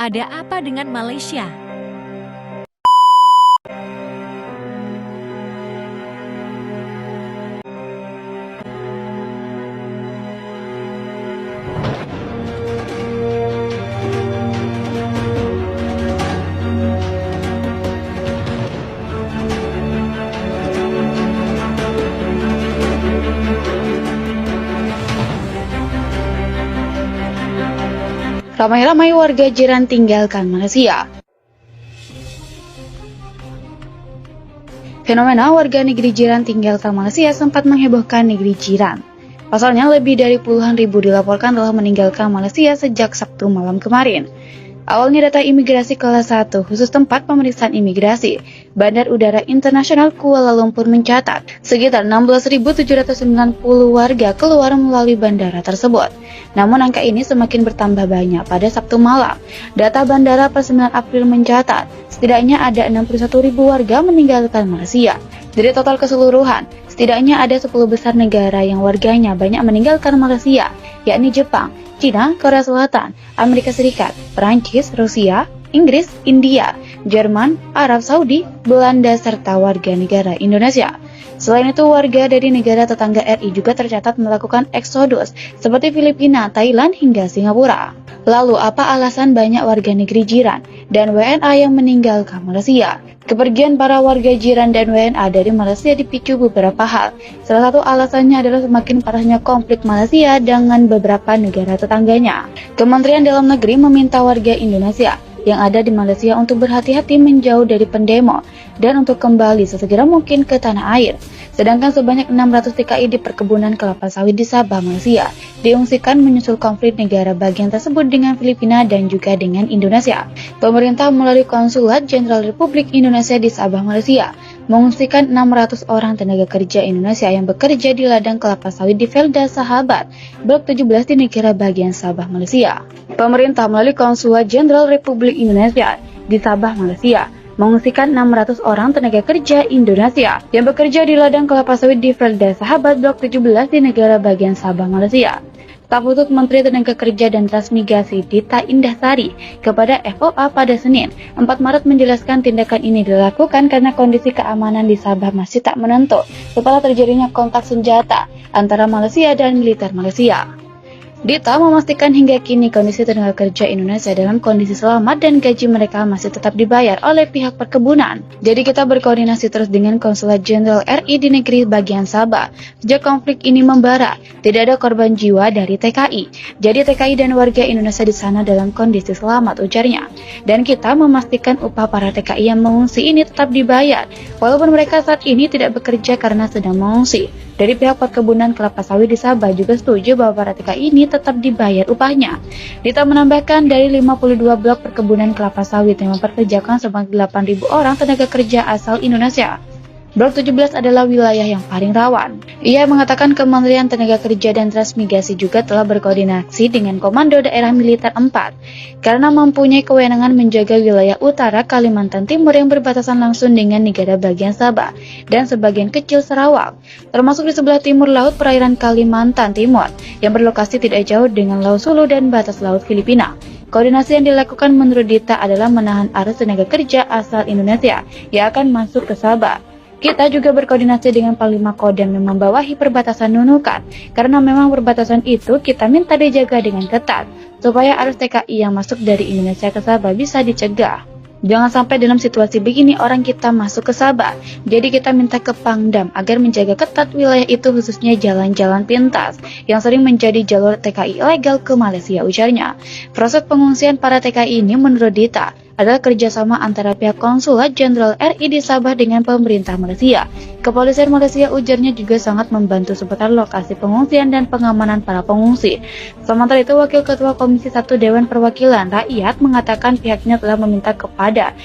Ada apa dengan Malaysia? Ramai-ramai warga jiran tinggalkan Malaysia. Fenomena warga negeri jiran tinggalkan Malaysia sempat menghebohkan negeri jiran. Pasalnya, lebih dari puluhan ribu dilaporkan telah meninggalkan Malaysia sejak Sabtu malam kemarin. Awalnya data imigrasi kelas 1 khusus tempat pemeriksaan imigrasi Bandar Udara Internasional Kuala Lumpur mencatat sekitar 16.790 warga keluar melalui bandara tersebut. Namun angka ini semakin bertambah banyak pada Sabtu malam. Data bandara per 9 April mencatat setidaknya ada 61.000 warga meninggalkan Malaysia. Dari total keseluruhan, setidaknya ada 10 besar negara yang warganya banyak meninggalkan Malaysia, yakni Jepang, China, Korea Selatan, Amerika Serikat, Perancis, Rusia, Inggris, India, Jerman, Arab Saudi, Belanda, serta warga negara Indonesia. Selain itu, warga dari negara tetangga RI juga tercatat melakukan eksodus seperti Filipina, Thailand, hingga Singapura. Lalu, apa alasan banyak warga negeri jiran dan WNA yang meninggalkan Malaysia? Kepergian para warga jiran dan WNA dari Malaysia dipicu beberapa hal. Salah satu alasannya adalah semakin parahnya konflik Malaysia dengan beberapa negara tetangganya. Kementerian Dalam Negeri meminta warga Indonesia yang ada di Malaysia untuk berhati-hati menjauh dari pendemo dan untuk kembali sesegera mungkin ke tanah air. Sedangkan sebanyak 600 TKI di perkebunan kelapa sawit di Sabah, Malaysia diungsikan menyusul konflik negara bagian tersebut dengan Filipina dan juga dengan Indonesia. Pemerintah melalui Konsulat Jenderal Republik Indonesia di Sabah, Malaysia mengungsikan 600 orang tenaga kerja Indonesia yang bekerja di ladang kelapa sawit di Felda Sahabat, Blok 17 di negara bagian Sabah, Malaysia. Pemerintah melalui Konsulat Jenderal Republik Indonesia di Sabah, Malaysia mengungsikan 600 orang tenaga kerja Indonesia yang bekerja di ladang kelapa sawit di Felda Sahabat Blok 17 di negara bagian Sabah, Malaysia. Staf khusus Menteri Tenaga Kerja dan Transmigrasi Dita Indahsari kepada FOA pada Senin 4 Maret menjelaskan tindakan ini dilakukan karena kondisi keamanan di Sabah masih tak menentu setelah terjadinya kontak senjata antara Malaysia dan militer Malaysia. Dita memastikan hingga kini kondisi tenaga kerja Indonesia dalam kondisi selamat dan gaji mereka masih tetap dibayar oleh pihak perkebunan. Jadi kita berkoordinasi terus dengan Konsulat Jenderal RI di negeri bagian Sabah. Sejak konflik ini membara, tidak ada korban jiwa dari TKI. Jadi TKI dan warga Indonesia di sana dalam kondisi selamat, ujarnya. Dan kita memastikan upah para TKI yang mengungsi ini tetap dibayar, walaupun mereka saat ini tidak bekerja karena sedang mengungsi. Dari pihak perkebunan kelapa sawit di Sabah juga setuju bahwa para TKI ini tetap dibayar upahnya. Dita menambahkan dari 52 blok perkebunan kelapa sawit yang memperkerjakan sebanyak 8.000 orang tenaga kerja asal Indonesia, Blok 17 adalah wilayah yang paling rawan. Ia mengatakan Kementerian Tenaga Kerja dan Transmigrasi juga telah berkoordinasi dengan Komando Daerah Militer 4 karena mempunyai kewenangan menjaga wilayah utara Kalimantan Timur yang berbatasan langsung dengan negara bagian Sabah dan sebagian kecil Sarawak, termasuk di sebelah timur laut perairan Kalimantan Timur yang berlokasi tidak jauh dengan Laut Sulu dan batas laut Filipina. Koordinasi yang dilakukan menurut Dita adalah menahan arus tenaga kerja asal Indonesia yang akan masuk ke Sabah. Kita juga berkoordinasi dengan Panglima Kodam yang membawahi perbatasan Nunukan, karena memang perbatasan itu kita minta dijaga dengan ketat, supaya arus TKI yang masuk dari Indonesia ke Sabah bisa dicegah. Jangan sampai dalam situasi begini orang kita masuk ke Sabah, jadi kita minta ke Pangdam agar menjaga ketat wilayah itu khususnya jalan-jalan pintas, yang sering menjadi jalur TKI ilegal ke Malaysia, ujarnya. Proses pengungsian para TKI ini menurut Dita adalah kerjasama antara pihak Konsulat Jenderal RI di Sabah dengan pemerintah Malaysia. Kepolisian Malaysia, ujarnya, juga sangat membantu seputar lokasi pengungsian dan pengamanan para pengungsi. Sementara itu, Wakil Ketua Komisi 1 Dewan Perwakilan Rakyat mengatakan pihaknya telah meminta kepada